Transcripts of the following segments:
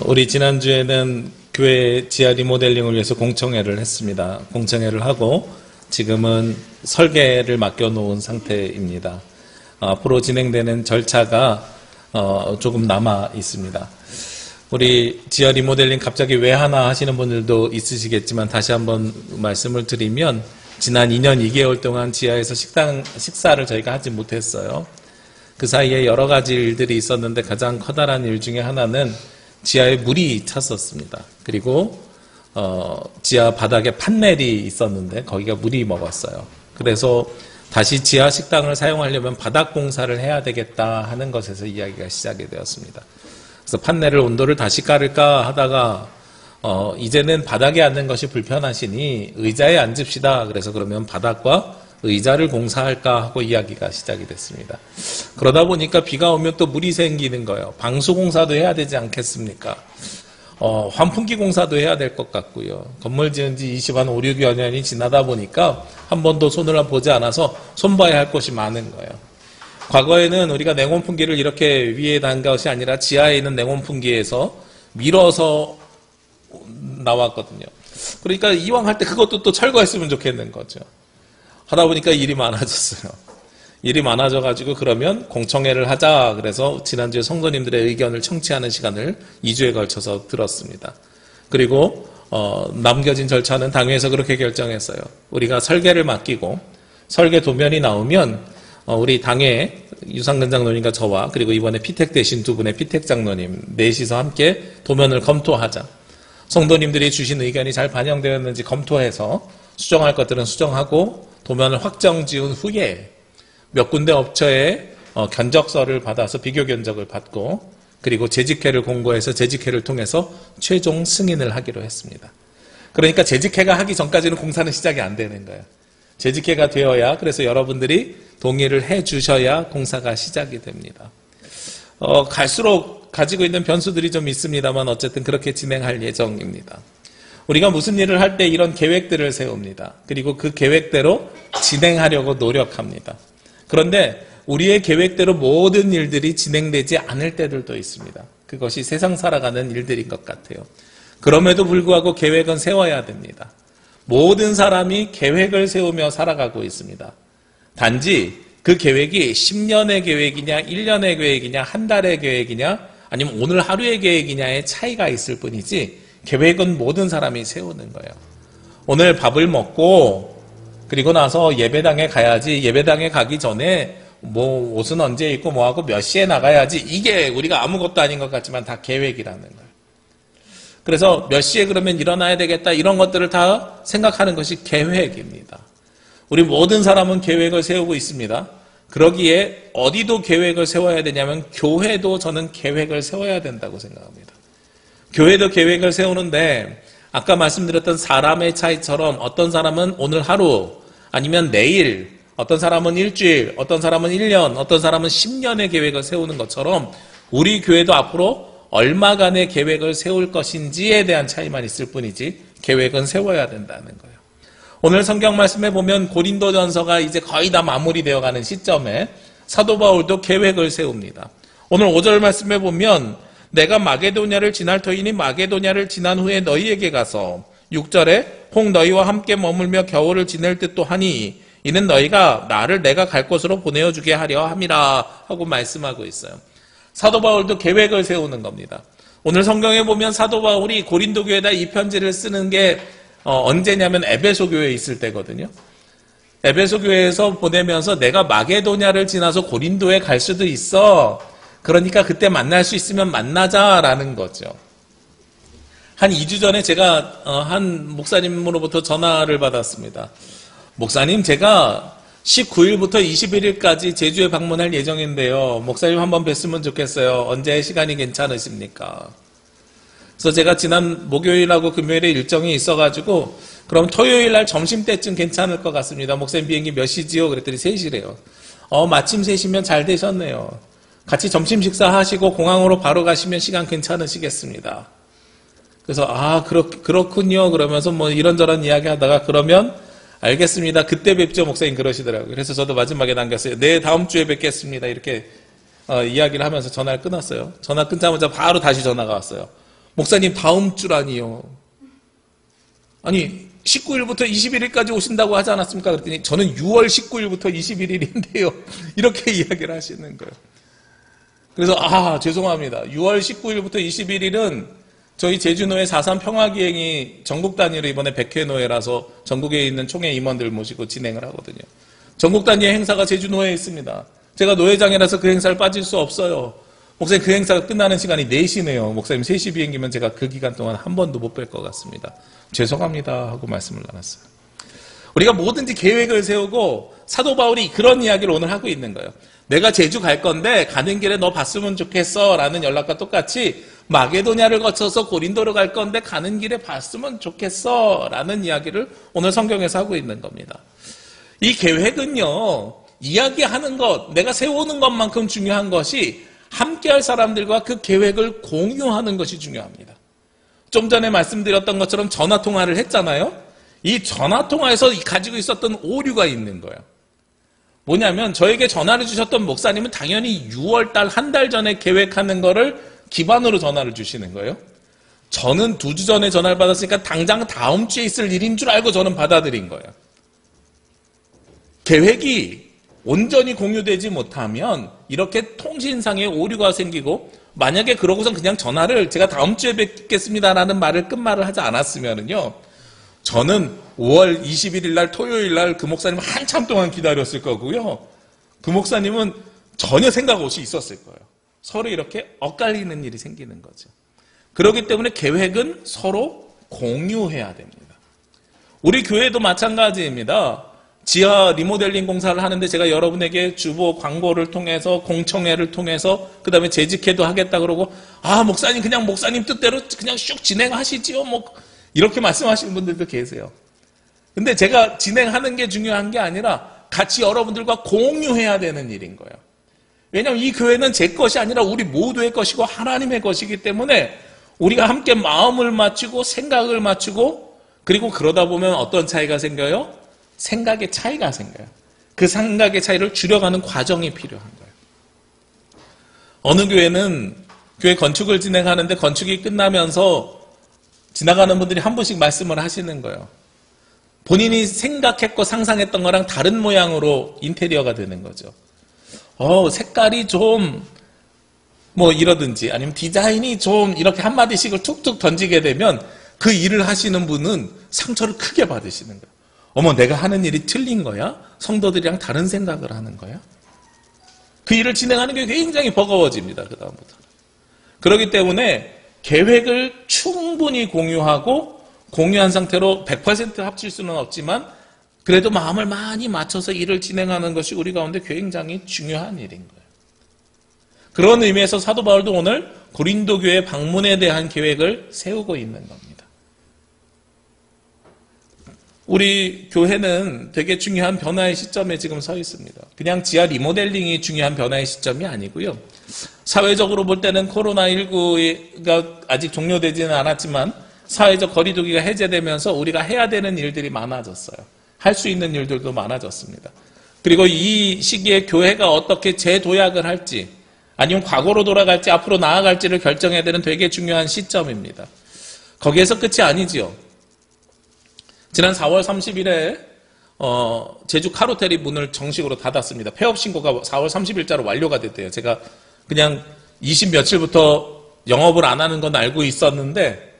우리 지난주에는 교회 지하 리모델링을 위해서 공청회를 했습니다. 공청회를 하고 지금은 설계를 맡겨놓은 상태입니다. 앞으로 진행되는 절차가 조금 남아 있습니다. 우리 지하 리모델링 갑자기 왜 하나 하시는 분들도 있으시겠지만 다시 한번 말씀을 드리면 지난 2년 2개월 동안 지하에서 식사를 저희가 하지 못했어요. 그 사이에 여러 가지 일들이 있었는데 가장 커다란 일 중에 하나는 지하에 물이 찼었습니다. 그리고 지하 바닥에 판넬이 있었는데 거기가 물이 먹었어요. 그래서 다시 지하 식당을 사용하려면 바닥 공사를 해야 되겠다 하는 것에서 이야기가 시작이 되었습니다. 그래서 판넬을 온도를 다시 깔을까 하다가 이제는 바닥에 앉는 것이 불편하시니 의자에 앉읍시다. 그래서 그러면 바닥과 의자를 공사할까 하고 이야기가 시작이 됐습니다. 그러다 보니까 비가 오면 또 물이 생기는 거예요. 방수 공사도 해야 되지 않겠습니까? 환풍기 공사도 해야 될 것 같고요. 건물 지은 지 20한 5, 6여 년이 지나다 보니까 한 번도 손을 보지 않아서 손봐야 할 것이 많은 거예요. 과거에는 우리가 냉온풍기를 이렇게 위에 단 것이 아니라 지하에 있는 냉온풍기에서 밀어서 나왔거든요. 그러니까 이왕 할 때 그것도 또 철거했으면 좋겠는 거죠. 하다 보니까 일이 많아졌어요. 일이 많아져가지고 그러면 공청회를 하자. 그래서 지난주에 성도님들의 의견을 청취하는 시간을 2주에 걸쳐서 들었습니다. 그리고 남겨진 절차는 당회에서 그렇게 결정했어요. 우리가 설계를 맡기고 설계 도면이 나오면 우리 당회 유상근 장로님과 저와 그리고 이번에 피택 되신 두 분의 피택 장로님 넷이서 함께 도면을 검토하자. 성도님들이 주신 의견이 잘 반영되었는지 검토해서 수정할 것들은 수정하고 도면을 확정 지은 후에 몇 군데 업체에 견적서를 받아서 비교 견적을 받고 그리고 재직회를 공고해서 재직회를 통해서 최종 승인을 하기로 했습니다. 그러니까 재직회가 하기 전까지는 공사는 시작이 안 되는 거예요. 재직회가 되어야 그래서 여러분들이 동의를 해 주셔야 공사가 시작이 됩니다. 갈수록 가지고 있는 변수들이 좀 있습니다만 어쨌든 그렇게 진행할 예정입니다. 우리가 무슨 일을 할 때 이런 계획들을 세웁니다. 그리고 그 계획대로 진행하려고 노력합니다. 그런데 우리의 계획대로 모든 일들이 진행되지 않을 때들도 있습니다. 그것이 세상 살아가는 일들인 것 같아요. 그럼에도 불구하고 계획은 세워야 됩니다. 모든 사람이 계획을 세우며 살아가고 있습니다. 단지 그 계획이 10년의 계획이냐 1년의 계획이냐 한 달의 계획이냐 아니면 오늘 하루의 계획이냐의 차이가 있을 뿐이지 계획은 모든 사람이 세우는 거예요. 오늘 밥을 먹고 그리고 나서 예배당에 가야지 예배당에 가기 전에 뭐 옷은 언제 입고 뭐하고 몇 시에 나가야지 이게 우리가 아무것도 아닌 것 같지만 다 계획이라는 거예요. 그래서 몇 시에 그러면 일어나야 되겠다 이런 것들을 다 생각하는 것이 계획입니다. 우리 모든 사람은 계획을 세우고 있습니다. 그러기에 어디도 계획을 세워야 되냐면 교회도 저는 계획을 세워야 된다고 생각합니다. 교회도 계획을 세우는데 아까 말씀드렸던 사람의 차이처럼 어떤 사람은 오늘 하루 아니면 내일 어떤 사람은 일주일 어떤 사람은 1년 어떤 사람은 10년의 계획을 세우는 것처럼 우리 교회도 앞으로 얼마간의 계획을 세울 것인지에 대한 차이만 있을 뿐이지 계획은 세워야 된다는 거예요. 오늘 성경 말씀에 보면 고린도전서가 이제 거의 다 마무리되어 가는 시점에 사도 바울도 계획을 세웁니다. 오늘 5절 말씀에 보면 내가 마게도냐를 지날 터이니 마게도냐를 지난 후에 너희에게 가서 6절에 혹 너희와 함께 머물며 겨울을 지낼 듯도 하니 이는 너희가 나를 내가 갈 곳으로 보내어 주게 하려 함이라 하고 말씀하고 있어요. 사도 바울도 계획을 세우는 겁니다. 오늘 성경에 보면 사도 바울이 고린도 교회에다 이 편지를 쓰는 게 언제냐면 에베소 교회에 있을 때거든요. 에베소 교회에서 보내면서 내가 마게도냐를 지나서 고린도에 갈 수도 있어. 그러니까 그때 만날 수 있으면 만나자라는 거죠. 한 2주 전에 제가 한 목사님으로부터 전화를 받았습니다. 목사님 제가 19일부터 21일까지 제주에 방문할 예정인데요. 목사님 한번 뵀으면 좋겠어요. 언제 시간이 괜찮으십니까? 그래서 제가 지난 목요일하고 금요일에 일정이 있어가지고 그럼 토요일 날 점심때쯤 괜찮을 것 같습니다. 목사님 비행기 몇 시지요? 그랬더니 3시래요. 마침 3시면 잘 되셨네요. 같이 점심 식사하시고 공항으로 바로 가시면 시간 괜찮으시겠습니다. 그래서 그렇군요. 그러면서 뭐 이런저런 이야기 하다가 그러면 알겠습니다. 그때 뵙죠 목사님 그러시더라고요. 그래서 저도 마지막에 남겼어요. 네 다음 주에 뵙겠습니다. 이렇게 이야기를 하면서 전화를 끊었어요. 전화 끊자마자 바로 다시 전화가 왔어요. 목사님 다음 주라니요. 아니 19일부터 21일까지 오신다고 하지 않았습니까? 그랬더니 저는 6월 19일부터 21일인데요. 이렇게 이야기를 하시는 거예요. 그래서 죄송합니다. 6월 19일부터 21일은 저희 제주노회 4.3 평화기행이 전국 단위로 이번에 100회 노회라서 전국에 있는 총회 임원들 모시고 진행을 하거든요. 전국 단위의 행사가 제주노회에 있습니다. 제가 노회장이라서 그 행사를 빠질 수 없어요. 목사님 그 행사가 끝나는 시간이 4시네요. 목사님 3시 비행기면 제가 그 기간 동안 한 번도 못 뵐 것 같습니다. 죄송합니다 하고 말씀을 나눴어요. 우리가 뭐든지 계획을 세우고 사도 바울이 그런 이야기를 오늘 하고 있는 거예요. 내가 제주 갈 건데 가는 길에 너 봤으면 좋겠어 라는 연락과 똑같이 마게도냐를 거쳐서 고린도로 갈 건데 가는 길에 봤으면 좋겠어 라는 이야기를 오늘 성경에서 하고 있는 겁니다. 이 계획은요, 이야기하는 것, 내가 세우는 것만큼 중요한 것이 함께할 사람들과 그 계획을 공유하는 것이 중요합니다. 좀 전에 말씀드렸던 것처럼 전화통화를 했잖아요. 이 전화통화에서 가지고 있었던 오류가 있는 거예요. 뭐냐면 저에게 전화를 주셨던 목사님은 당연히 6월달 한 달 전에 계획하는 거를 기반으로 전화를 주시는 거예요. 저는 2주 전에 전화를 받았으니까 당장 다음 주에 있을 일인 줄 알고 저는 받아들인 거예요. 계획이 온전히 공유되지 못하면 이렇게 통신상의 오류가 생기고, 만약에 그러고선 그냥 전화를 제가 다음 주에 뵙겠습니다라는 말을 끝말을 하지 않았으면은요, 저는 5월 21일 날 토요일 날 그 목사님을 한참 동안 기다렸을 거고요. 그 목사님은 전혀 생각 없이 있었을 거예요. 서로 이렇게 엇갈리는 일이 생기는 거죠. 그렇기 때문에 계획은 서로 공유해야 됩니다. 우리 교회도 마찬가지입니다. 지하 리모델링 공사를 하는데 제가 여러분에게 주보 광고를 통해서 공청회를 통해서 그 다음에 재직회도 하겠다 그러고, 목사님 그냥 목사님 뜻대로 그냥 슉 진행하시지요 뭐 이렇게 말씀하시는 분들도 계세요. 근데 제가 진행하는 게 중요한 게 아니라 같이 여러분들과 공유해야 되는 일인 거예요. 왜냐하면 이 교회는 제 것이 아니라 우리 모두의 것이고 하나님의 것이기 때문에 우리가 함께 마음을 맞추고 생각을 맞추고, 그리고 그러다 보면 어떤 차이가 생겨요? 생각의 차이가 생겨요. 그 생각의 차이를 줄여가는 과정이 필요한 거예요. 어느 교회는 교회 건축을 진행하는데 건축이 끝나면서 지나가는 분들이 한 분씩 말씀을 하시는 거예요. 본인이 생각했고 상상했던 거랑 다른 모양으로 인테리어가 되는 거죠. 색깔이 좀 뭐 이러든지 아니면 디자인이 좀 이렇게 한마디씩을 툭툭 던지게 되면 그 일을 하시는 분은 상처를 크게 받으시는 거예요. 어머, 내가 하는 일이 틀린 거야? 성도들이랑 다른 생각을 하는 거야? 그 일을 진행하는 게 굉장히 버거워집니다. 그 다음부터. 그렇기 때문에 계획을 충분히 공유하고, 공유한 상태로 100% 합칠 수는 없지만 그래도 마음을 많이 맞춰서 일을 진행하는 것이 우리 가운데 굉장히 중요한 일인 거예요. 그런 의미에서 사도 바울도 오늘 고린도 교회 방문에 대한 계획을 세우고 있는 겁니다. 우리 교회는 되게 중요한 변화의 시점에 지금 서 있습니다. 그냥 지하 리모델링이 중요한 변화의 시점이 아니고요. 사회적으로 볼 때는 코로나19가 아직 종료되지는 않았지만 사회적 거리두기가 해제되면서 우리가 해야 되는 일들이 많아졌어요. 할 수 있는 일들도 많아졌습니다. 그리고 이 시기에 교회가 어떻게 재도약을 할지, 아니면 과거로 돌아갈지 앞으로 나아갈지를 결정해야 되는 되게 중요한 시점입니다. 거기에서 끝이 아니지요. 지난 4월 30일에 제주 카로텔이 문을 정식으로 닫았습니다. 폐업 신고가 4월 30일자로 완료가 됐대요. 제가 그냥 20 며칠부터 영업을 안 하는 건 알고 있었는데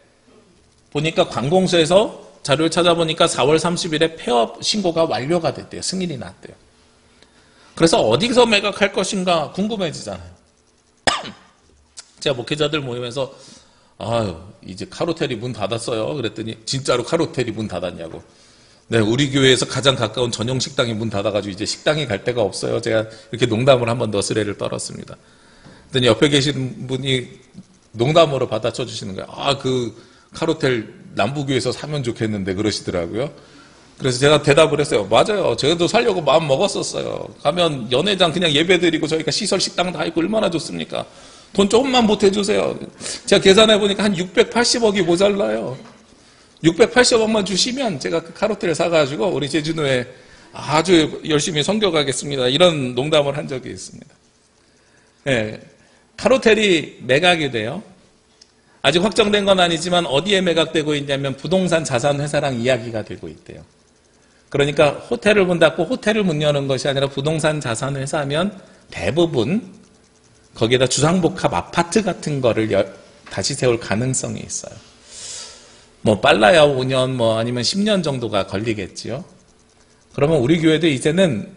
보니까 관공서에서 자료를 찾아보니까 4월 30일에 폐업 신고가 완료가 됐대요. 승인이 났대요. 그래서 어디서 매각할 것인가 궁금해지잖아요. 제가 목회자들 모임에서 이제 카로텔이 문 닫았어요. 그랬더니 진짜로 카로텔이 문 닫았냐고. 네, 우리 교회에서 가장 가까운 전용 식당이 문 닫아가지고 이제 식당에 갈 데가 없어요. 제가 이렇게 농담을 한번 너스레를 떨었습니다. 그랬더니 옆에 계신 분이 농담으로 받아쳐 주시는 거예요. 그 카로텔 남부교에서 사면 좋겠는데 그러시더라고요. 그래서 제가 대답을 했어요. 맞아요. 저도 살려고 마음 먹었었어요. 가면 연회장 그냥 예배드리고 저희가 시설 식당 다 있고 얼마나 좋습니까? 돈 조금만 보태주세요. 제가 계산해보니까 한 680억이 모자라요. 680억만 주시면 제가 그 카로텔을 사가지고 우리 제주도에 아주 열심히 섬겨가겠습니다. 이런 농담을 한 적이 있습니다. 예, 카로텔이 매각이 돼요. 아직 확정된 건 아니지만 어디에 매각되고 있냐면 부동산 자산 회사랑 이야기가 되고 있대요. 그러니까 호텔을 문 닫고 호텔을 문 여는 것이 아니라 부동산 자산 회사면 대부분 거기에다 주상복합 아파트 같은 거를 다시 세울 가능성이 있어요. 뭐 빨라야 5년 뭐 아니면 10년 정도가 걸리겠지요. 그러면 우리 교회도 이제는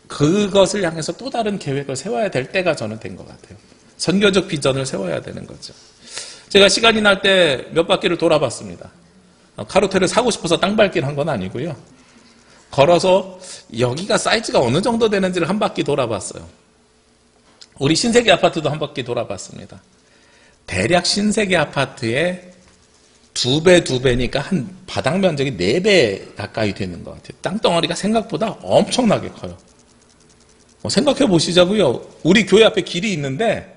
그것을 향해서 또 다른 계획을 세워야 될 때가 저는 된 것 같아요. 선교적 비전을 세워야 되는 거죠. 제가 시간이 날 때 몇 바퀴를 돌아봤습니다. 카로텔을 사고 싶어서 땅밟기를 한 건 아니고요. 걸어서 여기가 사이즈가 어느 정도 되는지를 한 바퀴 돌아봤어요. 우리 신세계 아파트도 한 바퀴 돌아봤습니다. 대략 신세계 아파트의 2배니까 한 바닥 면적이 4배 가까이 되는 것 같아요. 땅덩어리가 생각보다 엄청나게 커요. 생각해 보시자고요. 우리 교회 앞에 길이 있는데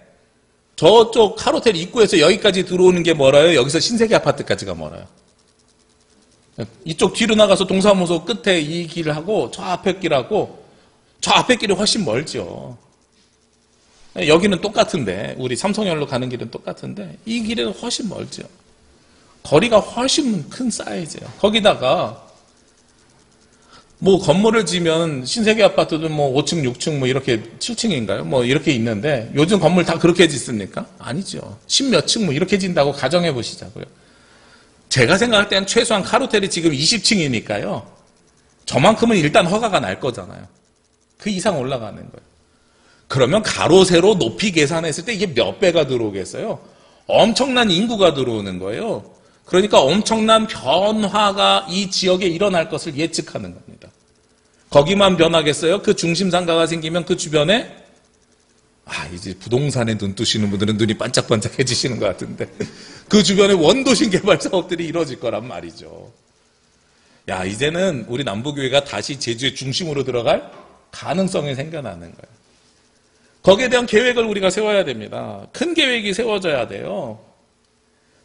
저쪽 카로텔 입구에서 여기까지 들어오는 게 멀어요. 여기서 신세계 아파트까지가 멀어요. 이쪽 뒤로 나가서 동사무소 끝에 이 길하고 저 앞에 길하고 저 앞에 길이 훨씬 멀죠. 여기는 똑같은데 우리 삼성열로 가는 길은 똑같은데 이 길은 훨씬 멀죠. 거리가 훨씬 큰 사이즈예요. 거기다가 뭐 건물을 지면 신세계 아파트도 뭐 5층, 6층 뭐 이렇게 7층인가요? 뭐 이렇게 있는데 요즘 건물 다 그렇게 짓습니까? 아니죠. 10몇 층 뭐 이렇게 진다고 가정해 보시자고요. 제가 생각할 때는 최소한 카로텔이 지금 20층이니까요. 저만큼은 일단 허가가 날 거잖아요. 그 이상 올라가는 거예요. 그러면 가로 세로 높이 계산했을 때 이게 몇 배가 들어오겠어요? 엄청난 인구가 들어오는 거예요. 그러니까 엄청난 변화가 이 지역에 일어날 것을 예측하는 겁니다. 거기만 변하겠어요? 그 중심 상가가 생기면 그 주변에 이제 부동산에 눈 뜨시는 분들은 눈이 반짝반짝해지시는 것 같은데 그 주변에 원도심 개발 사업들이 이루어질 거란 말이죠. 이제는 우리 남부교회가 다시 제주의 중심으로 들어갈 가능성이 생겨나는 거예요. 거기에 대한 계획을 우리가 세워야 됩니다. 큰 계획이 세워져야 돼요.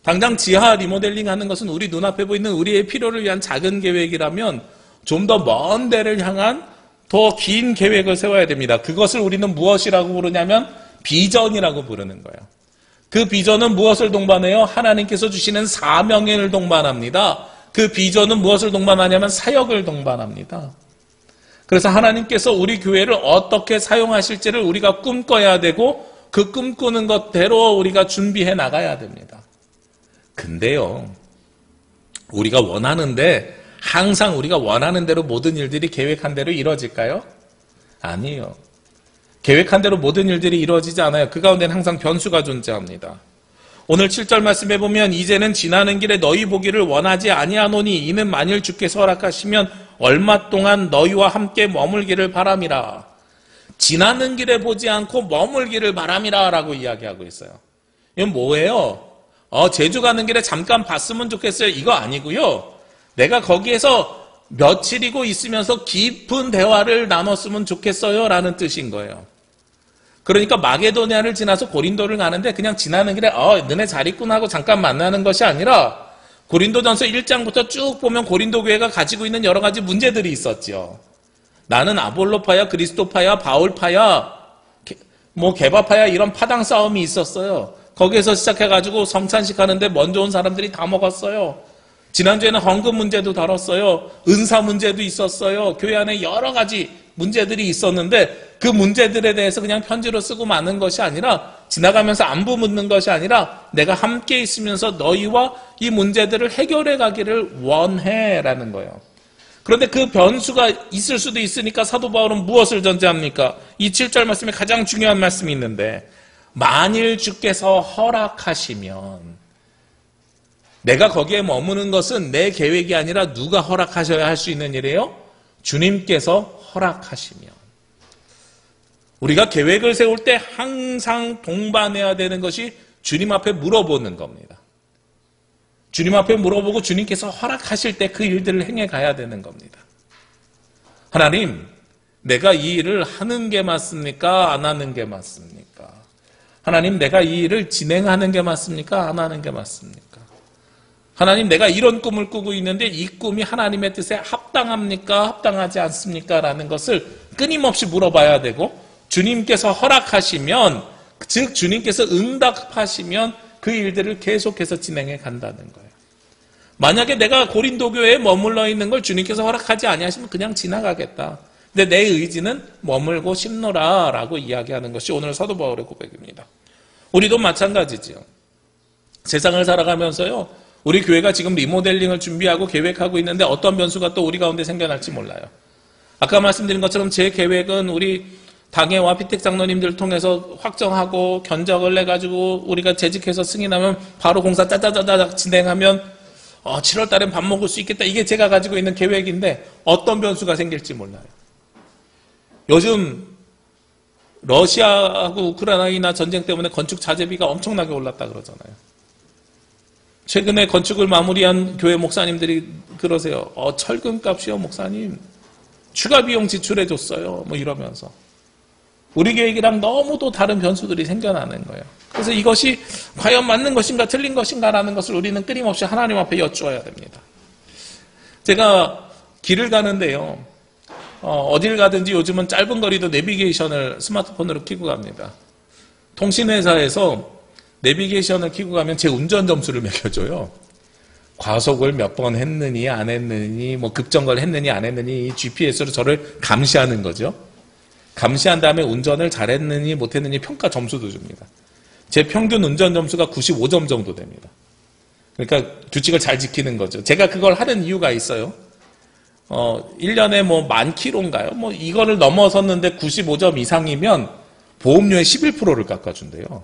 당장 지하 리모델링 하는 것은 우리 눈앞에 보이는 우리의 필요를 위한 작은 계획이라면 좀 더 먼 데를 향한 더 긴 계획을 세워야 됩니다. 그것을 우리는 무엇이라고 부르냐면 비전이라고 부르는 거예요. 그 비전은 무엇을 동반해요? 하나님께서 주시는 사명을 동반합니다. 그 비전은 무엇을 동반하냐면 사역을 동반합니다. 그래서 하나님께서 우리 교회를 어떻게 사용하실지를 우리가 꿈꿔야 되고 그 꿈꾸는 것대로 우리가 준비해 나가야 됩니다. 근데요, 우리가 원하는데 항상 우리가 원하는 대로 모든 일들이 계획한 대로 이루어질까요? 아니에요. 계획한 대로 모든 일들이 이루어지지 않아요. 그 가운데는 항상 변수가 존재합니다. 오늘 7절 말씀해 보면 이제는 지나는 길에 너희 보기를 원하지 아니하노니 이는 만일 주께서 허락하시면 얼마 동안 너희와 함께 머물기를 바람이라. 지나는 길에 보지 않고 머물기를 바람이라 라고 이야기하고 있어요. 이건 뭐예요? 제주 가는 길에 잠깐 봤으면 좋겠어요. 이거 아니고요. 내가 거기에서 며칠이고 있으면서 깊은 대화를 나눴으면 좋겠어요 라는 뜻인 거예요. 그러니까 마게도니아를 지나서 고린도를 가는데 그냥 지나는 길에 너네 잘 있구나 하고 잠깐 만나는 것이 아니라 고린도전서 1장부터 쭉 보면 고린도 교회가 가지고 있는 여러 가지 문제들이 있었죠. 나는 아볼로파야, 그리스도파야, 바울파야, 뭐 게바파야 이런 파당 싸움이 있었어요. 거기에서 시작해가지고 성찬식 하는데 먼저 온 사람들이 다 먹었어요. 지난주에는 헌금 문제도 다뤘어요. 은사 문제도 있었어요. 교회 안에 여러 가지 문제들이 있었는데 그 문제들에 대해서 그냥 편지로 쓰고 마는 것이 아니라 지나가면서 안부 묻는 것이 아니라 내가 함께 있으면서 너희와 이 문제들을 해결해 가기를 원해라는 거예요. 그런데 그 변수가 있을 수도 있으니까 사도 바울은 무엇을 전제합니까? 이 7절 말씀에 가장 중요한 말씀이 있는데 만일 주께서 허락하시면 내가 거기에 머무는 것은 내 계획이 아니라 누가 허락하셔야 할 수 있는 일이에요? 주님께서 허락하시면. 우리가 계획을 세울 때 항상 동반해야 되는 것이 주님 앞에 물어보는 겁니다. 주님 앞에 물어보고 주님께서 허락하실 때 그 일들을 행해 가야 되는 겁니다. 하나님, 내가 이 일을 하는 게 맞습니까? 안 하는 게 맞습니까? 하나님, 내가 이 일을 진행하는 게 맞습니까? 안 하는 게 맞습니까? 하나님, 내가 이런 꿈을 꾸고 있는데 이 꿈이 하나님의 뜻에 합당합니까? 합당하지 않습니까? 라는 것을 끊임없이 물어봐야 되고 주님께서 허락하시면, 즉 주님께서 응답하시면 그 일들을 계속해서 진행해 간다는 거예요. 만약에 내가 고린도 교회에 머물러 있는 걸 주님께서 허락하지 아니하시면 그냥 지나가겠다. 근데 내 의지는 머물고 싶노라 라고 이야기하는 것이 오늘 사도 바울의 고백입니다. 우리도 마찬가지지요. 세상을 살아가면서요, 우리 교회가 지금 리모델링을 준비하고 계획하고 있는데 어떤 변수가 또 우리 가운데 생겨날지 몰라요. 아까 말씀드린 것처럼 제 계획은 우리 당회와 피택 장로님들 통해서 확정하고 견적을 내가지고 우리가 재직해서 승인하면 바로 공사 짜자자자 진행하면 7월 달엔 밥 먹을 수 있겠다. 이게 제가 가지고 있는 계획인데 어떤 변수가 생길지 몰라요. 요즘 러시아하고 우크라이나 전쟁 때문에 건축 자재비가 엄청나게 올랐다 그러잖아요. 최근에 건축을 마무리한 교회 목사님들이 그러세요. 철근값이요 목사님. 추가 비용 지출해줬어요. 뭐 이러면서. 우리 계획이랑 너무도 다른 변수들이 생겨나는 거예요. 그래서 이것이 과연 맞는 것인가 틀린 것인가라는 것을 우리는 끊임없이 하나님 앞에 여쭈어야 됩니다. 제가 길을 가는데요. 어딜 가든지 요즘은 짧은 거리도 내비게이션을 스마트폰으로 켜고 갑니다. 통신회사에서 내비게이션을 켜고 가면 제 운전 점수를 매겨줘요. 과속을 몇 번 했느니 안 했느니 뭐 급정거를 했느니 안 했느니 이 GPS로 저를 감시하는 거죠. 감시한 다음에 운전을 잘했느니 못했느니 평가 점수도 줍니다. 제 평균 운전 점수가 95점 정도 됩니다. 그러니까 규칙을 잘 지키는 거죠. 제가 그걸 하는 이유가 있어요. 1년에 뭐 10,000km인가요? 뭐 이거를 넘어섰는데 95점 이상이면 보험료의 11%를 깎아준대요.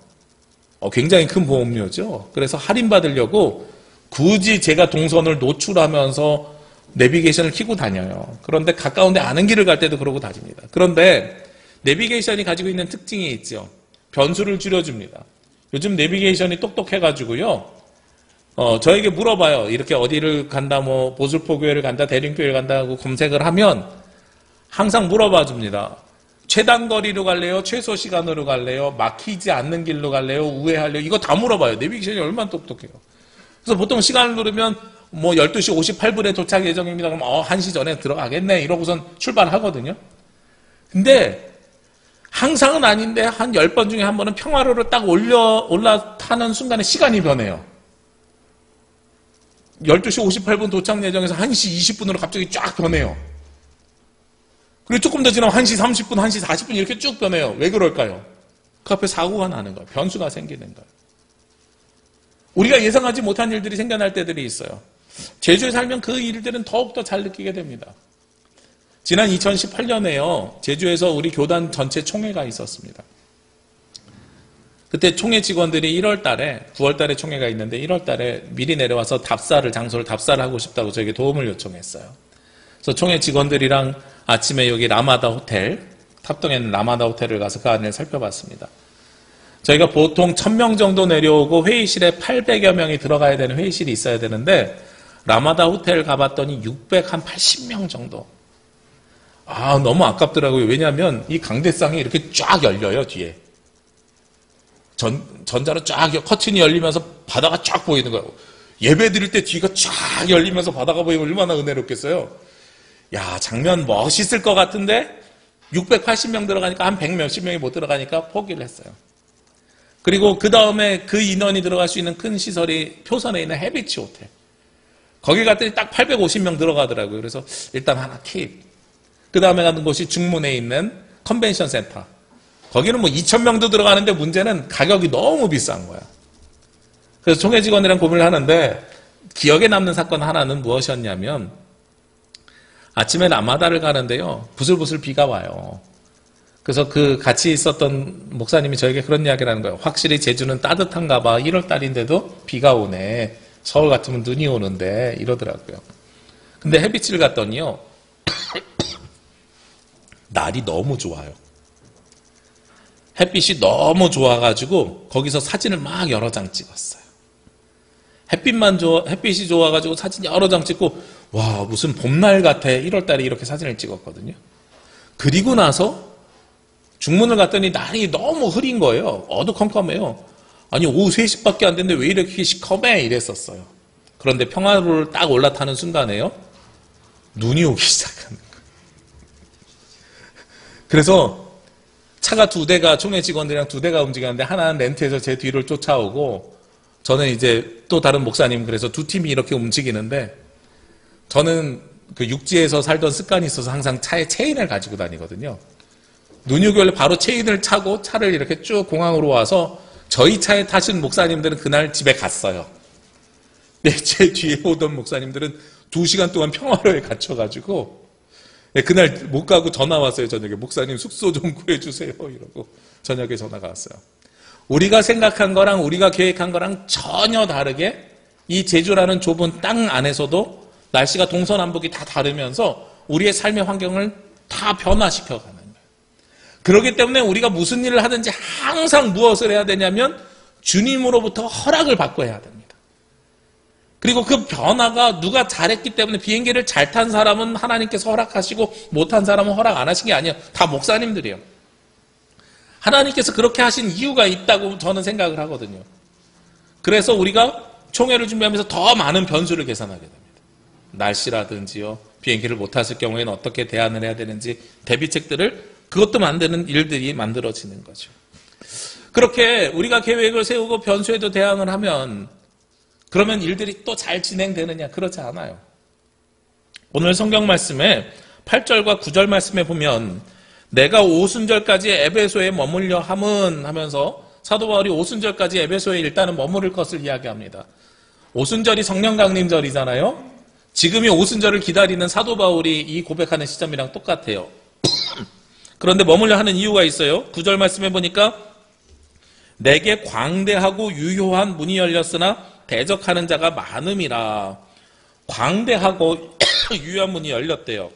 굉장히 큰 보험료죠. 그래서 할인받으려고 굳이 제가 동선을 노출하면서 내비게이션을 켜고 다녀요. 그런데 가까운데 아는 길을 갈 때도 그러고 다닙니다. 그런데 내비게이션이 가지고 있는 특징이 있죠. 변수를 줄여줍니다. 요즘 내비게이션이 똑똑해가지고요. 저에게 물어봐요. 이렇게 어디를 간다, 뭐 보슬포교회를 간다, 대림교회를 간다 하고 검색을 하면 항상 물어봐 줍니다. 최단 거리로 갈래요? 최소 시간으로 갈래요? 막히지 않는 길로 갈래요? 우회할래요? 이거 다 물어봐요. 내비게이션이 얼마나 똑똑해요. 그래서 보통 시간을 누르면 뭐 12시 58분에 도착 예정입니다. 그럼 1시 전에 들어가겠네. 이러고선 출발하거든요. 근데 항상은 아닌데 한 10번 중에 한 번은 평화로를 딱 올라타는 순간에 시간이 변해요. 12시 58분 도착 예정에서 1시 20분으로 갑자기 쫙 변해요. 그리고 조금 더 지나면 1시 30분, 1시 40분 이렇게 쭉 변해요. 왜 그럴까요? 그 앞에 사고가 나는 거예요. 변수가 생기는 거예요. 우리가 예상하지 못한 일들이 생겨날 때들이 있어요. 제주에 살면 그 일들은 더욱더 잘 느끼게 됩니다. 지난 2018년에요. 제주에서 우리 교단 전체 총회가 있었습니다. 그때 총회 직원들이 1월 달에, 9월 달에 총회가 있는데 1월 달에 미리 내려와서 장소를 답사를 하고 싶다고 저에게 도움을 요청했어요. 그래서 총회 직원들이랑 아침에 여기 라마다 호텔, 탑동에 있는 라마다 호텔을 가서 그 안을 살펴봤습니다. 저희가 보통 1000명 정도 내려오고 회의실에 800여 명이 들어가야 되는 회의실이 있어야 되는데 라마다 호텔 가봤더니 680명 정도. 너무 아깝더라고요. 왜냐하면 이 강대상이 이렇게 쫙 열려요, 뒤에. 전자로 쫙 커튼이 열리면서 바다가 쫙 보이는 거예요. 예배 드릴 때 뒤가 쫙 열리면서 바다가 보이면 얼마나 은혜롭겠어요. 야, 장면 멋있을 것 같은데 680명 들어가니까 한 100몇십 명이 못 들어가니까 포기를 했어요. 그리고 그 다음에 그 인원이 들어갈 수 있는 큰 시설이 표선에 있는 해비치 호텔. 거기 갔더니 딱 850명 들어가더라고요. 그래서 일단 하나 킵. 그 다음에 가는 곳이 중문에 있는 컨벤션 센터. 거기는 뭐 2,000명도 들어가는데 문제는 가격이 너무 비싼 거야. 그래서 총회 직원이랑 고민을 하는데 기억에 남는 사건 하나는 무엇이었냐면 아침에 라마다를 가는데요. 부슬부슬 비가 와요. 그래서 그 같이 있었던 목사님이 저에게 그런 이야기를 하는 거예요. 확실히 제주는 따뜻한가 봐. 1월 달인데도 비가 오네. 서울 같으면 눈이 오는데 이러더라고요. 근데 햇빛을 갔더니요. 날이 너무 좋아요. 햇빛이 너무 좋아가지고 거기서 사진을 막 여러 장 찍었어요. 햇빛이 좋아가지고 사진 여러 장 찍고 와 무슨 봄날 같아. 1월 달에 이렇게 사진을 찍었거든요. 그리고 나서 중문을 갔더니 날이 너무 흐린 거예요. 어두컴컴해요. 아니 오후 3시밖에 안 됐는데 왜 이렇게 시커매 이랬었어요. 그런데 평화로를 딱 올라타는 순간에요. 눈이 오기 시작하는 거예요. 그래서 차가 2대가, 총회 직원들이랑 2대가 움직였는데 하나는 렌트해서 제 뒤를 쫓아오고 저는 이제 또 다른 목사님, 그래서 2팀이 이렇게 움직이는데 저는 그 육지에서 살던 습관이 있어서 항상 차에 체인을 가지고 다니거든요. 눈이 오길래 바로 체인을 차고 차를 이렇게 쭉 공항으로 와서 저희 차에 타신 목사님들은 그날 집에 갔어요. 근데 제 뒤에 오던 목사님들은 2시간 동안 평화로에 갇혀가지고 그날 못 가고 전화 왔어요. 저녁에 목사님 숙소 좀 구해주세요 이러고 저녁에 전화가 왔어요. 우리가 생각한 거랑 우리가 계획한 거랑 전혀 다르게 이 제주라는 좁은 땅 안에서도 날씨가 동서남북이 다 다르면서 우리의 삶의 환경을 다 변화시켜가는 거예요. 그렇기 때문에 우리가 무슨 일을 하든지 항상 무엇을 해야 되냐면 주님으로부터 허락을 받고 해야 됩니다. 그리고 그 변화가 누가 잘했기 때문에 비행기를 잘 탄 사람은 하나님께서 허락하시고 못한 사람은 허락 안 하신 게 아니에요. 다 목사님들이에요. 하나님께서 그렇게 하신 이유가 있다고 저는 생각을 하거든요. 그래서 우리가 총회를 준비하면서 더 많은 변수를 계산하게 됩니다. 날씨라든지요, 비행기를 못 탔을 경우에는 어떻게 대안을 해야 되는지 대비책들을 그것도 만드는 일들이 만들어지는 거죠. 그렇게 우리가 계획을 세우고 변수에도 대응을 하면 그러면 일들이 또 잘 진행되느냐? 그렇지 않아요. 오늘 성경 말씀에 8절과 9절 말씀에 보면 내가 오순절까지 에베소에 머물려 함은 하면서 사도 바울이 오순절까지 에베소에 일단은 머무를 것을 이야기합니다. 오순절이 성령 강림절이잖아요. 지금이 오순절을 기다리는 사도 바울이 이 고백하는 시점이랑 똑같아요. 그런데 머물려 하는 이유가 있어요. 9절 말씀해 보니까 내게 광대하고 유효한 문이 열렸으나 대적하는 자가 많음이라. 광대하고 유효한 문이 열렸대요.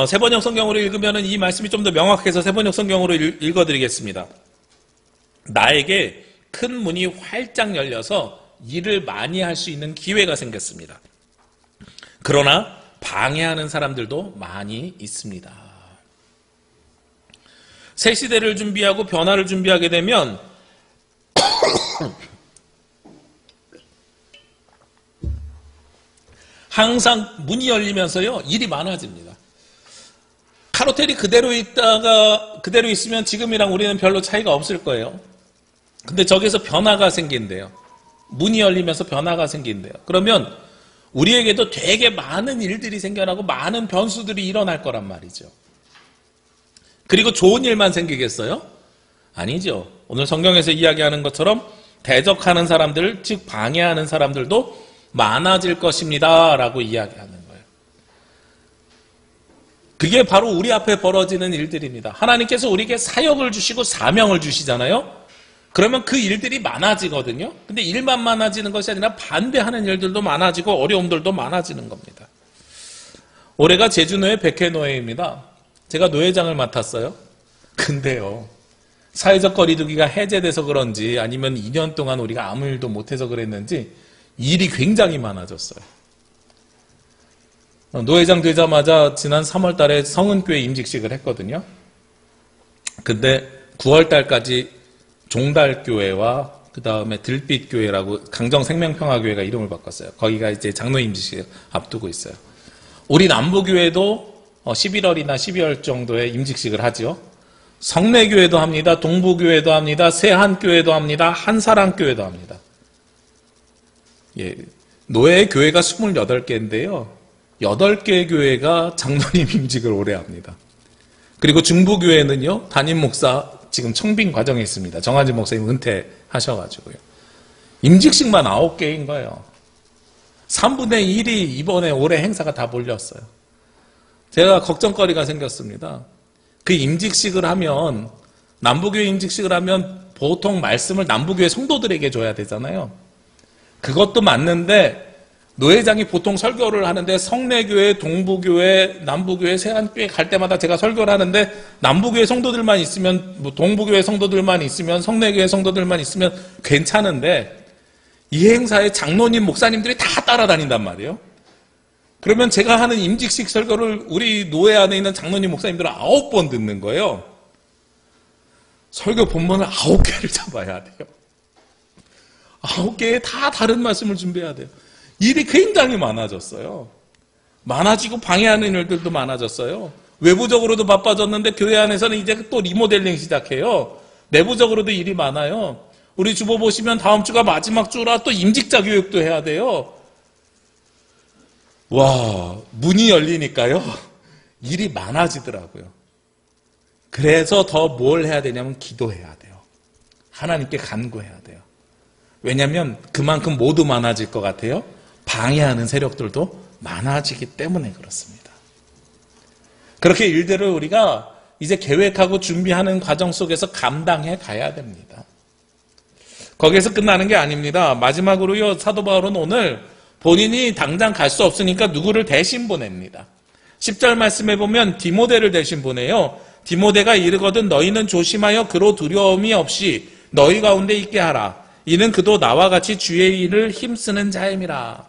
세번역 성경으로 읽으면 이 말씀이 좀 더 명확해서 세번역 성경으로 읽어드리겠습니다. 나에게 큰 문이 활짝 열려서 일을 많이 할 수 있는 기회가 생겼습니다. 그러나 방해하는 사람들도 많이 있습니다. 새 시대를 준비하고 변화를 준비하게 되면 항상 문이 열리면서요, 일이 많아집니다. 카로텔이 그대로 있으면 지금이랑 우리는 별로 차이가 없을 거예요. 근데 저기서 변화가 생긴대요. 문이 열리면서 변화가 생긴대요. 그러면 우리에게도 되게 많은 일들이 생겨나고 많은 변수들이 일어날 거란 말이죠. 그리고 좋은 일만 생기겠어요? 아니죠. 오늘 성경에서 이야기하는 것처럼 대적하는 사람들, 즉 방해하는 사람들도 많아질 것입니다 라고 이야기하는 거예요. 그게 바로 우리 앞에 벌어지는 일들입니다. 하나님께서 우리에게 사역을 주시고 사명을 주시잖아요. 그러면 그 일들이 많아지거든요. 근데 일만 많아지는 것이 아니라 반대하는 일들도 많아지고 어려움들도 많아지는 겁니다. 올해가 제주노회 100회 노회입니다. 제가 노회장을 맡았어요. 근데요, 사회적 거리두기가 해제돼서 그런지 아니면 2년 동안 우리가 아무 일도 못해서 그랬는지 일이 굉장히 많아졌어요. 노회장 되자마자 지난 3월 달에 성은교회 임직식을 했거든요. 근데 9월 달까지 종달교회와 그 다음에 들빛교회라고 강정생명평화교회가 이름을 바꿨어요. 거기가 이제 장로 임직식을 앞두고 있어요. 우리 남부교회도 11월이나 12월 정도에 임직식을 하죠. 성내교회도 합니다. 동부교회도 합니다. 세한교회도 합니다. 한사랑교회도 합니다. 예, 노예 교회가 28개인데요. 8개 교회가 장로님 임직을 오래 합니다. 그리고 중부교회는요, 담임 목사 지금 청빙 과정에 있습니다. 정한진 목사님 은퇴하셔가지고요. 임직식만 9개인 거예요. 3분의 1이 이번에 올해 행사가 다 몰렸어요. 제가 걱정거리가 생겼습니다. 그 임직식을 하면, 남부교회 임직식을 하면 보통 말씀을 남부교회 성도들에게 줘야 되잖아요. 그것도 맞는데 노회장이 보통 설교를 하는데 성내교회, 동부교회, 남부교회, 세안교회 갈 때마다 제가 설교를 하는데 남부교회 성도들만 있으면, 뭐 동부교회 성도들만 있으면, 성내교회 성도들만 있으면 괜찮은데 이 행사에 장로님, 목사님들이 다 따라다닌단 말이에요. 그러면 제가 하는 임직식 설교를 우리 노회 안에 있는 장로님, 목사님들은 9번 듣는 거예요. 설교 본문을 9개를 잡아야 돼요. 9개에 다 다른 말씀을 준비해야 돼요. 일이 굉장히 많아졌어요. 많아지고 방해하는 일들도 많아졌어요. 외부적으로도 바빠졌는데 교회 안에서는 이제 또 리모델링 시작해요. 내부적으로도 일이 많아요. 우리 주보 보시면 다음 주가 마지막 주라 또 임직자 교육도 해야 돼요. 와, 문이 열리니까요. 일이 많아지더라고요. 그래서 더 뭘 해야 되냐면 기도해야 돼요. 하나님께 간구해야 돼요. 왜냐하면 그만큼 모두 많아질 것 같아요. 방해하는 세력들도 많아지기 때문에 그렇습니다. 그렇게 일들을 우리가 이제 계획하고 준비하는 과정 속에서 감당해 가야 됩니다. 거기에서 끝나는 게 아닙니다. 마지막으로요, 사도 바울은 오늘 본인이 당장 갈 수 없으니까 누구를 대신 보냅니다. 10절 말씀에 보면 디모데를 대신 보내요. 디모데가 이르거든 너희는 조심하여 그로 두려움이 없이 너희 가운데 있게 하라. 이는 그도 나와 같이 주의 일을 힘쓰는 자임이라.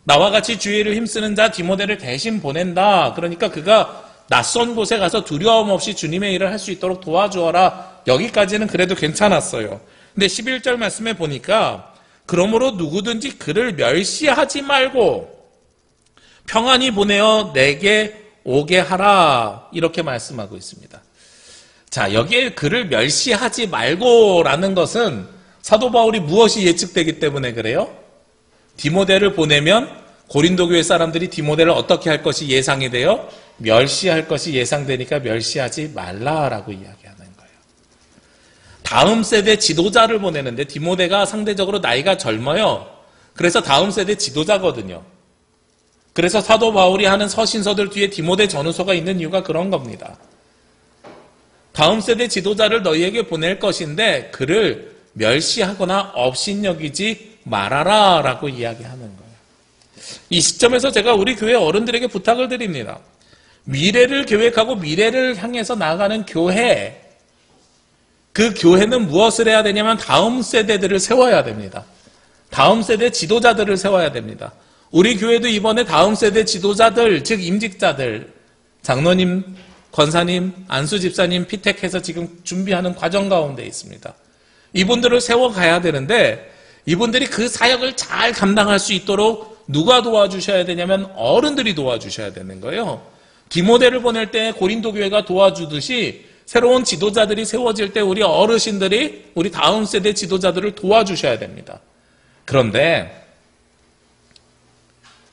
나와 같이 주의 일을 힘쓰는 자 디모데를 대신 보낸다. 그러니까 그가 낯선 곳에 가서 두려움 없이 주님의 일을 할 수 있도록 도와주어라. 여기까지는 그래도 괜찮았어요. 근데 11절 말씀에 보니까 그러므로 누구든지 그를 멸시하지 말고 평안히 보내어 내게 오게 하라. 이렇게 말씀하고 있습니다. 자, 여기에 그를 멸시하지 말고라는 것은 사도 바울이 무엇이 예측되기 때문에 그래요? 디모데를 보내면 고린도 교회 사람들이 디모데를 어떻게 할 것이 예상이 돼요? 멸시할 것이 예상되니까 멸시하지 말라라고 이야기하는 거예요. 다음 세대 지도자를 보내는데 디모데가 상대적으로 나이가 젊어요. 그래서 다음 세대 지도자거든요. 그래서 사도 바울이 하는 서신서들 뒤에 디모데 전후서가 있는 이유가 그런 겁니다. 다음 세대 지도자를 너희에게 보낼 것인데 그를 멸시하거나 업신여기지 말아라 라고 이야기하는 거예요. 이 시점에서 제가 우리 교회 어른들에게 부탁을 드립니다. 미래를 계획하고 미래를 향해서 나아가는 교회, 그 교회는 무엇을 해야 되냐면 다음 세대들을 세워야 됩니다. 다음 세대 지도자들을 세워야 됩니다. 우리 교회도 이번에 다음 세대 지도자들, 즉 임직자들, 장로님, 권사님, 안수 집사님 피택해서 지금 준비하는 과정 가운데 있습니다. 이분들을 세워가야 되는데 이분들이 그 사역을 잘 감당할 수 있도록 누가 도와주셔야 되냐면 어른들이 도와주셔야 되는 거예요. 디모데를 보낼 때 고린도 교회가 도와주듯이 새로운 지도자들이 세워질 때 우리 어르신들이 우리 다음 세대 지도자들을 도와주셔야 됩니다. 그런데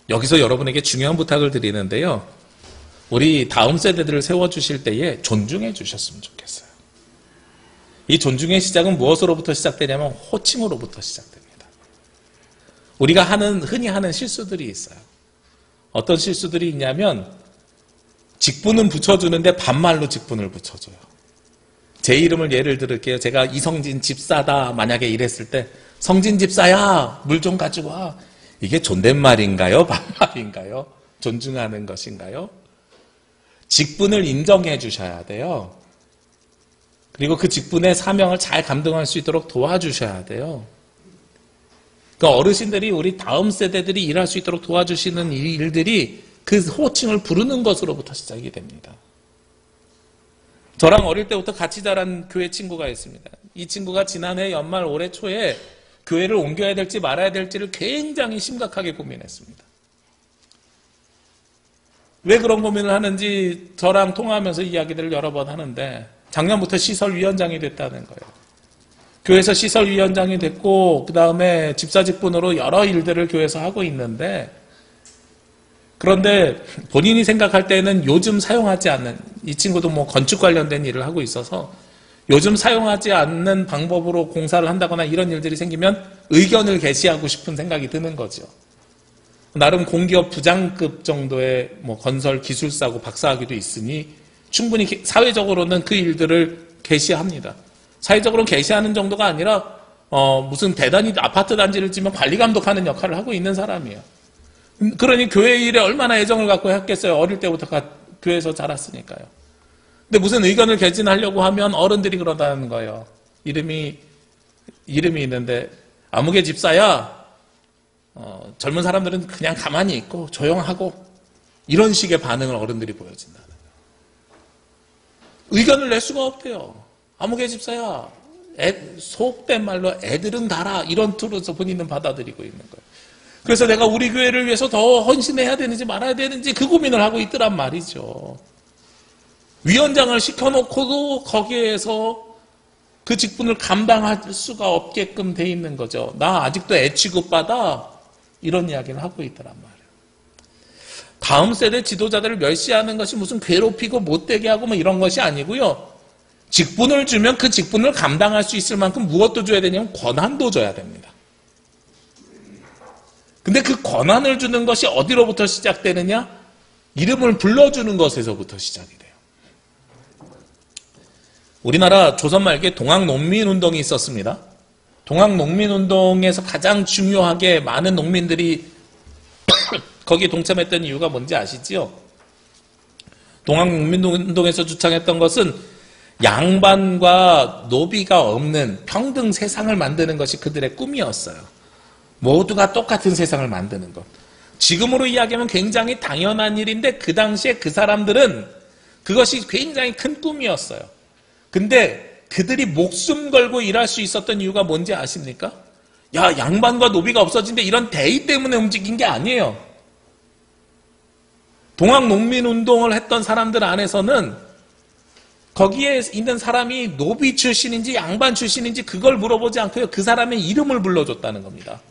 여기서 여러분에게 중요한 부탁을 드리는데요. 우리 다음 세대들을 세워주실 때에 존중해 주셨으면 좋겠어요. 이 존중의 시작은 무엇으로부터 시작되냐면 호칭으로부터 시작됩니다. 우리가 흔히 하는 실수들이 있어요. 어떤 실수들이 있냐면 직분은 붙여주는데 반말로 직분을 붙여줘요. 제 이름을 예를 들을게요. 제가 이성진 집사다 만약에 이랬을 때 성진 집사야 물 좀 가지고 와. 이게 존댓말인가요? 반말인가요? 존중하는 것인가요? 직분을 인정해 주셔야 돼요. 그리고 그 직분의 사명을 잘 감당할 수 있도록 도와주셔야 돼요. 그러니까 어르신들이 우리 다음 세대들이 일할 수 있도록 도와주시는 이 일들이 그 호칭을 부르는 것으로부터 시작이 됩니다. 저랑 어릴 때부터 같이 자란 교회 친구가 있습니다. 이 친구가 지난해 연말 올해 초에 교회를 옮겨야 될지 말아야 될지를 굉장히 심각하게 고민했습니다. 왜 그런 고민을 하는지 저랑 통화하면서 이야기들을 여러 번 하는데 작년부터 시설위원장이 됐다는 거예요. 교회에서 시설위원장이 됐고 그 다음에 집사 직분으로 여러 일들을 교회에서 하고 있는데 그런데 본인이 생각할 때는 요즘 사용하지 않는 이 친구도 뭐 건축 관련된 일을 하고 있어서 요즘 사용하지 않는 방법으로 공사를 한다거나 이런 일들이 생기면 의견을 개시하고 싶은 생각이 드는 거죠. 나름 공기업 부장급 정도의 뭐 건설 기술사고 박사학위도 있으니 충분히 사회적으로는 그 일들을 개시합니다. 사회적으로 개시하는 정도가 아니라 무슨 대단히 아파트 단지를 지면 관리 감독하는 역할을 하고 있는 사람이에요. 그러니 교회 일에 얼마나 애정을 갖고 했겠어요. 어릴 때부터 교회에서 자랐으니까요. 근데 무슨 의견을 개진하려고 하면 어른들이 그러다는 거예요. 이름이 있는데 아무개 집사야. 젊은 사람들은 그냥 가만히 있고 조용하고 이런 식의 반응을 어른들이 보여준다는 거예요. 의견을 낼 수가 없대요. 아무개 집사야. 속된 말로 애들은 달아. 이런 투로서 본인은 받아들이고 있는 거예요. 그래서 내가 우리 교회를 위해서 더 헌신해야 되는지 말아야 되는지 그 고민을 하고 있더란 말이죠. 위원장을 시켜놓고도 거기에서 그 직분을 감당할 수가 없게끔 돼 있는 거죠. 나 아직도 애 취급받아? 이런 이야기를 하고 있더란 말이에요. 다음 세대 지도자들을 멸시하는 것이 무슨 괴롭히고 못되게 하고 뭐 이런 것이 아니고요. 직분을 주면 그 직분을 감당할 수 있을 만큼 무엇도 줘야 되냐면 권한도 줘야 됩니다. 근데 그 권한을 주는 것이 어디로부터 시작되느냐? 이름을 불러주는 것에서부터 시작이 돼요. 우리나라 조선 말기에 동학농민운동이 있었습니다. 동학농민운동에서 가장 중요하게 많은 농민들이 거기에 동참했던 이유가 뭔지 아시지요? 동학농민운동에서 주창했던 것은 양반과 노비가 없는 평등 세상을 만드는 것이 그들의 꿈이었어요. 모두가 똑같은 세상을 만드는 것. 지금으로 이야기하면 굉장히 당연한 일인데 그 당시에 그 사람들은 그것이 굉장히 큰 꿈이었어요. 근데 그들이 목숨 걸고 일할 수 있었던 이유가 뭔지 아십니까? 야, 양반과 노비가 없어진데 이런 대의 때문에 움직인 게 아니에요. 동학농민운동을 했던 사람들 안에서는 거기에 있는 사람이 노비 출신인지 양반 출신인지 그걸 물어보지 않고요. 그 사람의 이름을 불러줬다는 겁니다.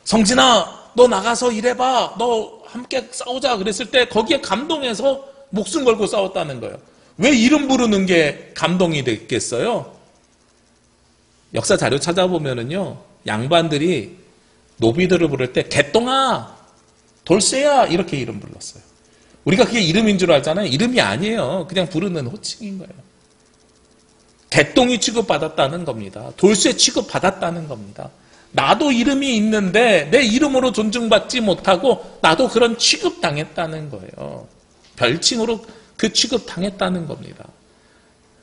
성진아, 너 나가서 일해봐. 너 함께 싸우자. 그랬을 때 거기에 감동해서 목숨 걸고 싸웠다는 거예요. 왜 이름 부르는 게 감동이 됐겠어요? 역사 자료 찾아보면은요, 양반들이 노비들을 부를 때 개똥아, 돌쇠야 이렇게 이름 불렀어요. 우리가 그게 이름인 줄 알잖아요. 이름이 아니에요. 그냥 부르는 호칭인 거예요. 개똥이 취급받았다는 겁니다. 돌쇠 취급받았다는 겁니다. 나도 이름이 있는데 내 이름으로 존중받지 못하고 나도 그런 취급당했다는 거예요. 별칭으로 그 취급당했다는 겁니다.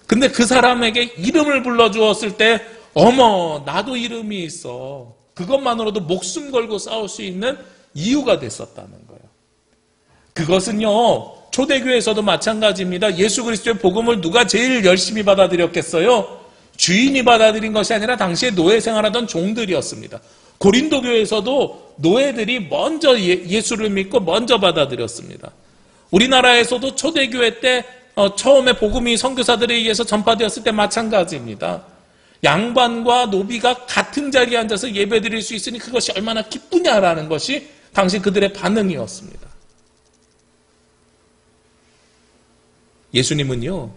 근데 그 사람에게 이름을 불러주었을 때 어머, 나도 이름이 있어. 그것만으로도 목숨 걸고 싸울 수 있는 이유가 됐었다는 거예요. 그것은요, 초대교회에서도 마찬가지입니다. 예수 그리스도의 복음을 누가 제일 열심히 받아들였겠어요? 주인이 받아들인 것이 아니라 당시에 노예 생활하던 종들이었습니다. 고린도 교회에서도 노예들이 먼저 예수를 믿고 먼저 받아들였습니다. 우리나라에서도 초대교회 때 처음에 복음이 선교사들에 의해서 전파되었을 때 마찬가지입니다. 양반과 노비가 같은 자리에 앉아서 예배드릴 수 있으니 그것이 얼마나 기쁘냐라는 것이 당시 그들의 반응이었습니다. 예수님은요,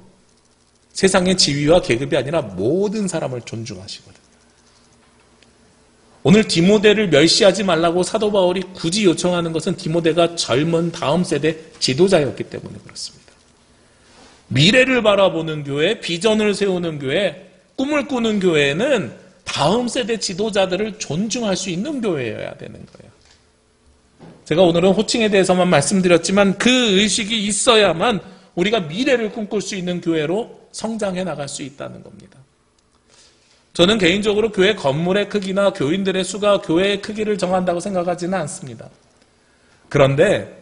세상의 지위와 계급이 아니라 모든 사람을 존중하시거든요. 오늘 디모데를 멸시하지 말라고 사도 바울이 굳이 요청하는 것은 디모데가 젊은 다음 세대 지도자였기 때문에 그렇습니다. 미래를 바라보는 교회, 비전을 세우는 교회, 꿈을 꾸는 교회는 다음 세대 지도자들을 존중할 수 있는 교회여야 되는 거예요. 제가 오늘은 호칭에 대해서만 말씀드렸지만 그 의식이 있어야만 우리가 미래를 꿈꿀 수 있는 교회로 성장해 나갈 수 있다는 겁니다. 저는 개인적으로 교회 건물의 크기나 교인들의 수가 교회의 크기를 정한다고 생각하지는 않습니다. 그런데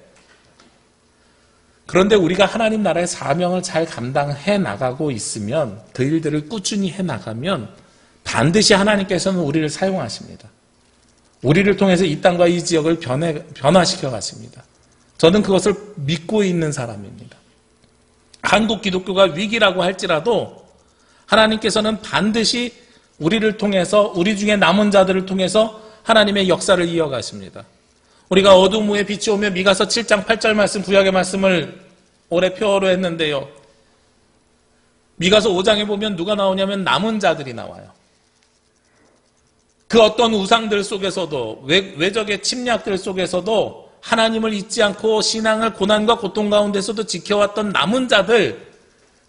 우리가 하나님 나라의 사명을 잘 감당해 나가고 있으면, 그 일들을 꾸준히 해 나가면 반드시 하나님께서는 우리를 사용하십니다. 우리를 통해서 이 땅과 이 지역을 변화시켜 가십니다. 저는 그것을 믿고 있는 사람입니다. 한국 기독교가 위기라고 할지라도 하나님께서는 반드시 우리를 통해서, 우리 중에 남은 자들을 통해서 하나님의 역사를 이어가십니다. 우리가 어둠 후에 빛이 오며 미가서 7장 8절 말씀, 구약의 말씀을 올해 표어로 했는데요. 미가서 5장에 보면 누가 나오냐면 남은 자들이 나와요. 그 어떤 우상들 속에서도, 외적의 침략들 속에서도 하나님을 잊지 않고 신앙을 고난과 고통 가운데서도 지켜왔던 남은 자들,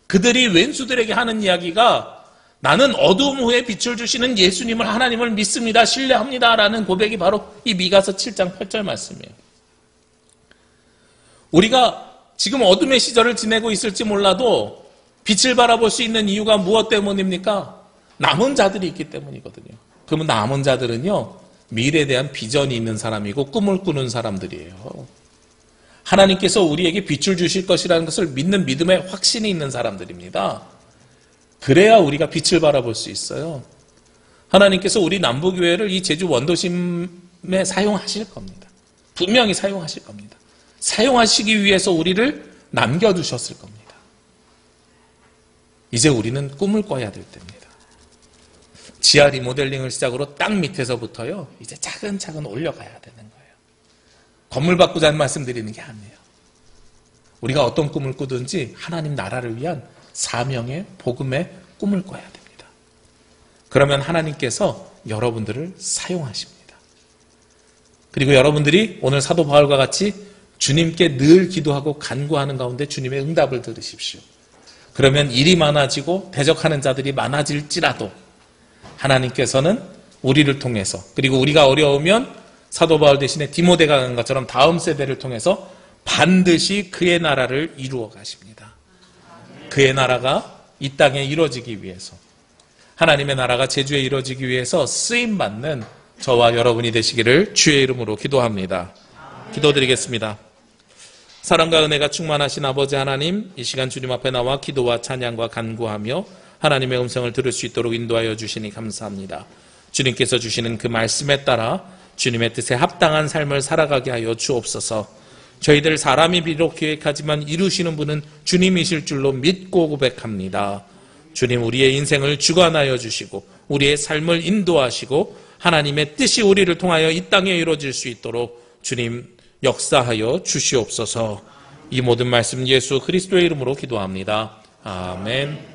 그들이 왼수들에게 하는 이야기가 나는 어두움 후에 빛을 주시는 예수님을, 하나님을 믿습니다, 신뢰합니다 라는 고백이 바로 이 미가서 7장 8절 말씀이에요. 우리가 지금 어둠의 시절을 지내고 있을지 몰라도 빛을 바라볼 수 있는 이유가 무엇 때문입니까? 남은 자들이 있기 때문이거든요. 그러면 남은 자들은요, 미래에 대한 비전이 있는 사람이고 꿈을 꾸는 사람들이에요. 하나님께서 우리에게 빛을 주실 것이라는 것을 믿는 믿음의 확신이 있는 사람들입니다. 그래야 우리가 빛을 바라볼 수 있어요. 하나님께서 우리 남부교회를 이 제주 원도심 사용하실 겁니다. 분명히 사용하실 겁니다. 사용하시기 위해서 우리를 남겨두셨을 겁니다. 이제 우리는 꿈을 꿔야 될 때입니다. 지하 리모델링을 시작으로 땅 밑에서부터요, 이제 차근차근 올려가야 되는 거예요. 건물 바꾸자는 말씀 드리는 게 아니에요. 우리가 어떤 꿈을 꾸든지 하나님 나라를 위한 사명의 복음의 꿈을 꿔야 됩니다. 그러면 하나님께서 여러분들을 사용하십니다. 그리고 여러분들이 오늘 사도 바울과 같이 주님께 늘 기도하고 간구하는 가운데 주님의 응답을 들으십시오. 그러면 일이 많아지고 대적하는 자들이 많아질지라도 하나님께서는 우리를 통해서, 그리고 우리가 어려우면 사도 바울 대신에 디모데가 간 것처럼 다음 세대를 통해서 반드시 그의 나라를 이루어 가십니다. 그의 나라가 이 땅에 이루어지기 위해서, 하나님의 나라가 제주에 이루어지기 위해서 쓰임받는 저와 여러분이 되시기를 주의 이름으로 기도합니다. 기도드리겠습니다. 사랑과 은혜가 충만하신 아버지 하나님, 이 시간 주님 앞에 나와 기도와 찬양과 간구하며 하나님의 음성을 들을 수 있도록 인도하여 주시니 감사합니다. 주님께서 주시는 그 말씀에 따라 주님의 뜻에 합당한 삶을 살아가게 하여 주옵소서. 저희들 사람이 비록 계획하지만 이루시는 분은 주님이실 줄로 믿고 고백합니다. 주님, 우리의 인생을 주관하여 주시고 우리의 삶을 인도하시고 하나님의 뜻이 우리를 통하여 이 땅에 이루어질 수 있도록 주님 역사하여 주시옵소서. 이 모든 말씀 예수 그리스도의 이름으로 기도합니다. 아멘.